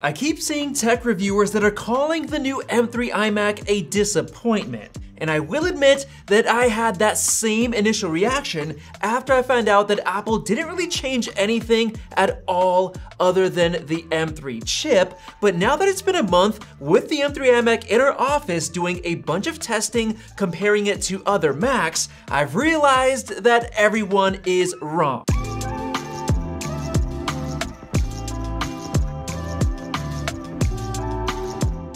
I keep seeing tech reviewers that are calling the new M3 iMac a disappointment, and I will admit that I had that same initial reaction after I found out that Apple didn't really change anything at all other than the M3 chip. But now that it's been a month with the M3 iMac in our office doing a bunch of testing comparing it to other Macs, I've realized that everyone is wrong.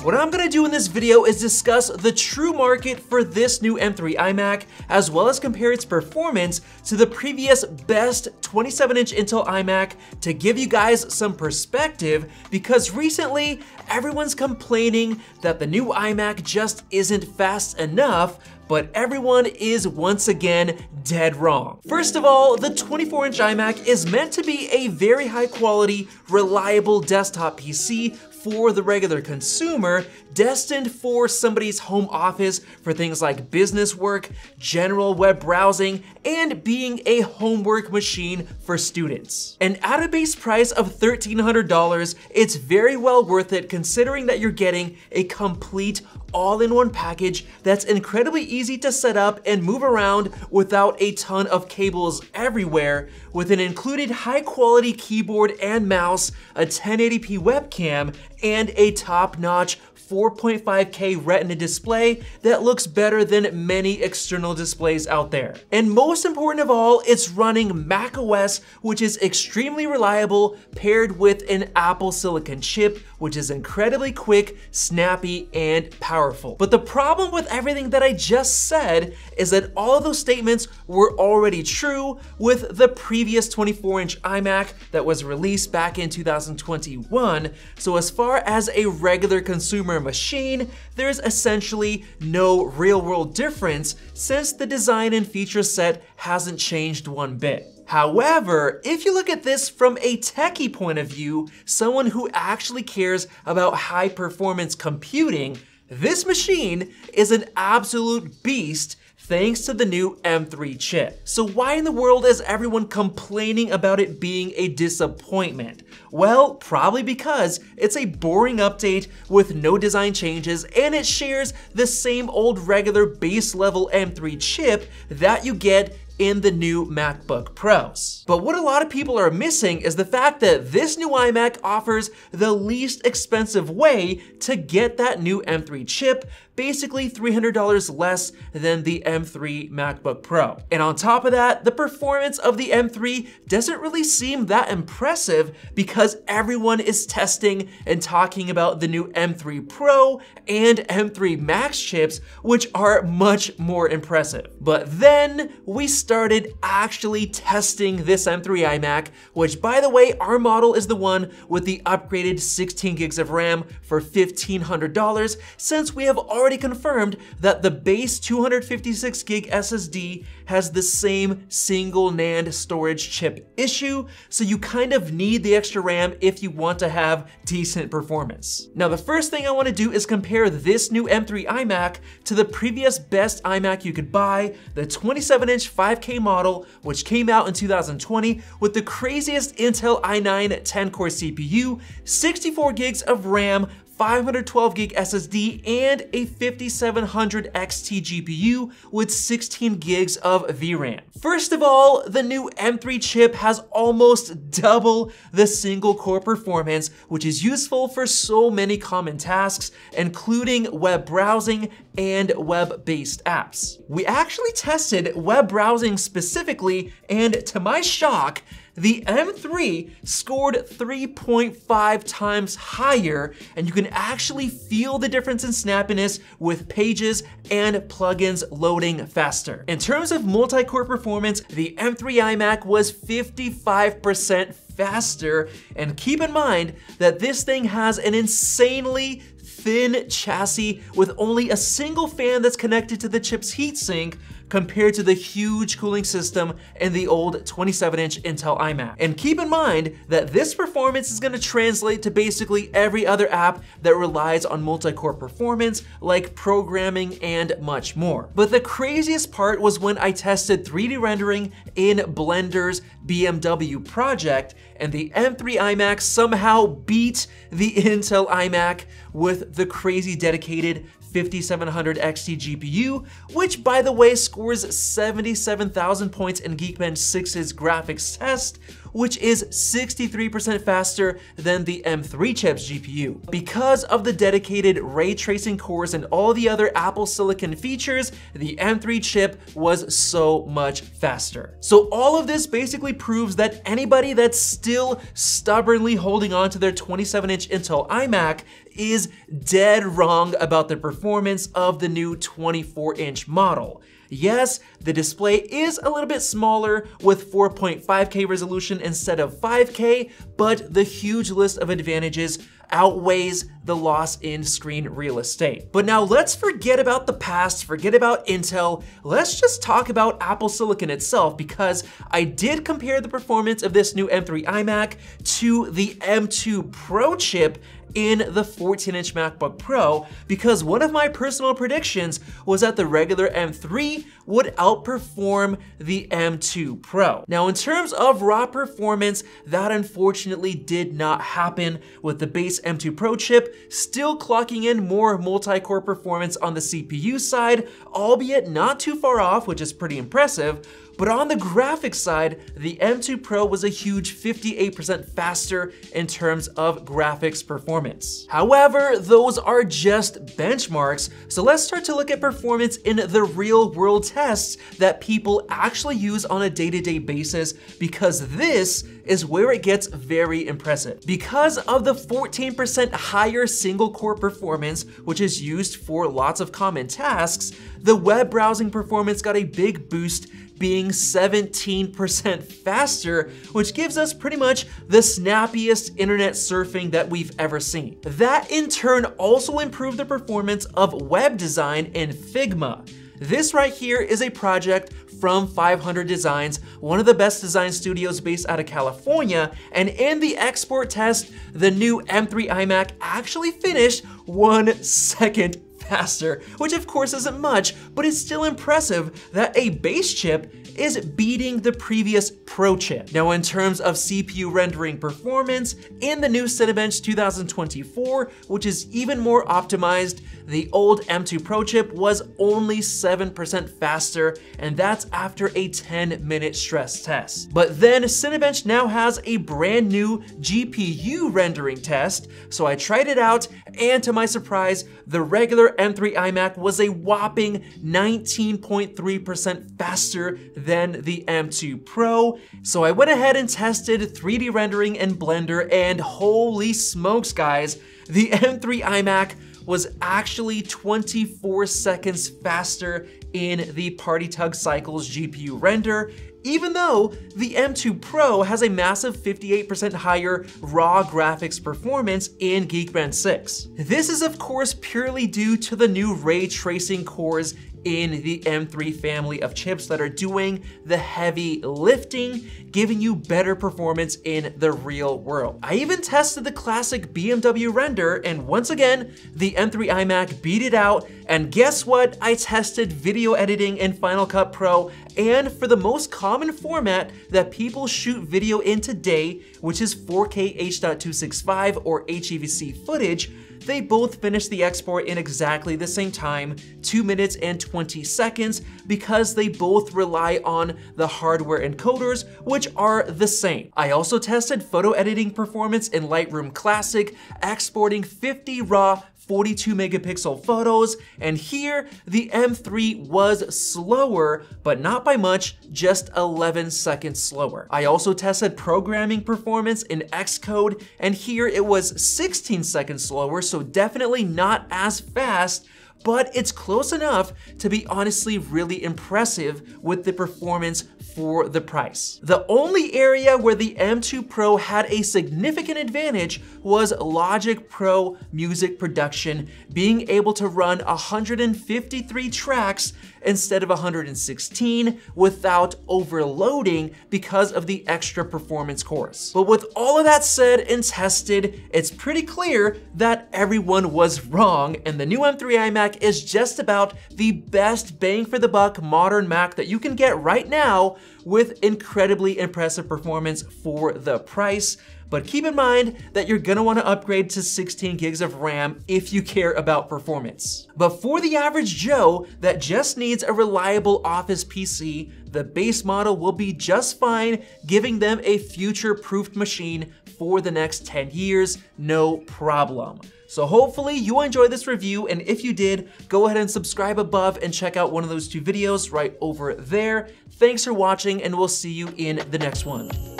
What I'm gonna do in this video is discuss the true market for this new M3 iMac, as well as compare its performance to the previous best 27-inch Intel iMac to give you guys some perspective, because recently everyone's complaining that the new iMac just isn't fast enough, but everyone is once again dead wrong. First of all, the 24-inch iMac is meant to be a very high quality, reliable desktop PC for the regular consumer, destined for somebody's home office for things like business work, general web browsing, and being a homework machine for students. And at a base price of $1,300, it's very well worth it considering that you're getting a complete all-in-one package that's incredibly easy to set up and move around without a ton of cables everywhere, with an included high-quality keyboard and mouse, a 1080p webcam, and a top-notch 4.5K Retina display that looks better than many external displays out there. And most important of all, it's running macOS, which is extremely reliable, paired with an Apple Silicon chip, which is incredibly quick, snappy, and powerful. But the problem with everything that I just said is that all of those statements were already true with the previous 24-inch iMac that was released back in 2021. So as far as a regular consumer machine, there's essentially no real-world difference since the design and feature set hasn't changed one bit. However, if you look at this from a techie point of view, someone who actually cares about high performance computing, this machine is an absolute beast thanks to the new M3 chip. So why in the world is everyone complaining about it being a disappointment? Well, probably because it's a boring update with no design changes, and it shares the same old regular base level M3 chip that you get in the new MacBook Pros. But what a lot of people are missing is the fact that this new iMac offers the least expensive way to get that new M3 chip, basically $300 less than the M3 MacBook Pro. And on top of that, the performance of the M3 doesn't really seem that impressive because everyone is testing and talking about the new M3 Pro and M3 Max chips, which are much more impressive. But then we started actually testing this M3 iMac, which by the way, our model is the one with the upgraded 16 gigs of RAM for $1,500, since we have already confirmed that the base 256 gig SSD has the same single NAND storage chip issue, so you kind of need the extra RAM if you want to have decent performance. Now, the first thing I want to do is compare this new M3 iMac to the previous best iMac you could buy, the 27-inch 5K model, which came out in 2020 with the craziest Intel i9 10-core CPU, 64 gigs of RAM, 512 gig SSD, and a 5700 XT GPU with 16 gigs of VRAM. First of all, the new M3 chip has almost double the single core performance, which is useful for so many common tasks, including web browsing and web-based apps. We actually tested web browsing specifically, and to my shock, the M3 scored 3.5 times higher, and you can actually feel the difference in snappiness with pages and plugins loading faster. In terms of multi-core performance, the M3 iMac was 55% faster, and keep in mind that this thing has an insanely thin chassis with only a single fan that's connected to the chip's heatsink, compared to the huge cooling system in the old 27-inch Intel iMac. And keep in mind that this performance is going to translate to basically every other app that relies on multi-core performance, like programming and much more. But the craziest part was when I tested 3D rendering in Blender's BMW project, and the M3 iMac somehow beat the Intel iMac with the crazy dedicated 5700 XT GPU, which by the way scores 77,000 points in Geekbench 6's graphics test, which is 63% faster than the M3 chip's GPU. Because of the dedicated ray tracing cores and all the other Apple Silicon features, the M3 chip was so much faster. So all of this basically proves that anybody that's still stubbornly holding on to their 27-inch Intel iMac is dead wrong about the performance of the new 24-inch model. Yes, the display is a little bit smaller with 4.5K resolution instead of 5K, but the huge list of advantages outweighs the loss in screen real estate. But now let's forget about the past, forget about Intel, let's just talk about Apple Silicon itself, because I did compare the performance of this new M3 iMac to the M2 Pro chip in the 14-inch MacBook Pro, because one of my personal predictions was that the regular M3 would outperform the M2 Pro. Now, in terms of raw performance, that unfortunately did not happen, with the base M2 Pro chip still clocking in more multi-core performance on the CPU side, albeit not too far off, which is pretty impressive. But on the graphics side, the M2 Pro was a huge 58% faster in terms of graphics performance. However, those are just benchmarks, so let's start to look at performance in the real world tests that people actually use on a day-to-day basis, because this is where it gets very impressive. Because of the 14% higher single core performance, which is used for lots of common tasks, the web browsing performance got a big boost, being 17% faster, which gives us pretty much the snappiest internet surfing that we've ever seen. That in turn also improved the performance of web design in Figma. This right here is a project from 500 Designs, one of the best design studios based out of California, and in the export test, the new M3 iMac actually finished 1 second faster, which of course isn't much, but it's still impressive that a base chip is beating the previous Pro chip. Now, in terms of CPU rendering performance, in the new Cinebench 2024, which is even more optimized, the old M2 Pro chip was only 7% faster, and that's after a 10-minute stress test. But then Cinebench now has a brand new GPU rendering test, so I tried it out, and to my surprise, the regular M3 iMac was a whopping 19.3% faster than the M2 Pro. So I went ahead and tested 3D rendering in Blender, and holy smokes guys, the M3 iMac was actually 24 seconds faster in the Party Tug Cycles GPU render, even though the M2 Pro has a massive 58% higher raw graphics performance in Geekbench 6. This is of course purely due to the new ray tracing cores in the M3 family of chips that are doing the heavy lifting, giving you better performance in the real world. I even tested the classic BMW render, and once again, the M3 iMac beat it out, and guess what? I tested video editing in Final Cut Pro, and for the most common format that people shoot video in today, which is 4K H.265 or HEVC footage, they both finished the export in exactly the same time, 2 minutes and 20 seconds, because they both rely on the hardware encoders, which are the same. I also tested photo editing performance in Lightroom Classic, exporting 50 raw 42 megapixel photos, and here the M3 was slower, but not by much, just 11 seconds slower. I also tested programming performance in Xcode, and here it was 16 seconds slower, so definitely not as fast, but it's close enough to be honestly really impressive with the performance for the price. The only area where the M2 Pro had a significant advantage was Logic Pro music production, being able to run 153 tracks instead of 116 without overloading because of the extra performance cores. But with all of that said and tested, it's pretty clear that everyone was wrong, and the new M3 iMac is just about the best bang for the buck modern Mac that you can get right now with incredibly impressive performance for the price. But keep in mind that you're gonna wanna upgrade to 16 gigs of RAM if you care about performance. But for the average Joe that just needs a reliable office PC, the base model will be just fine, giving them a future-proofed machine for the next 10 years, no problem. So hopefully you enjoyed this review, and if you did, go ahead and subscribe above and check out one of those two videos right over there. Thanks for watching, and we'll see you in the next one.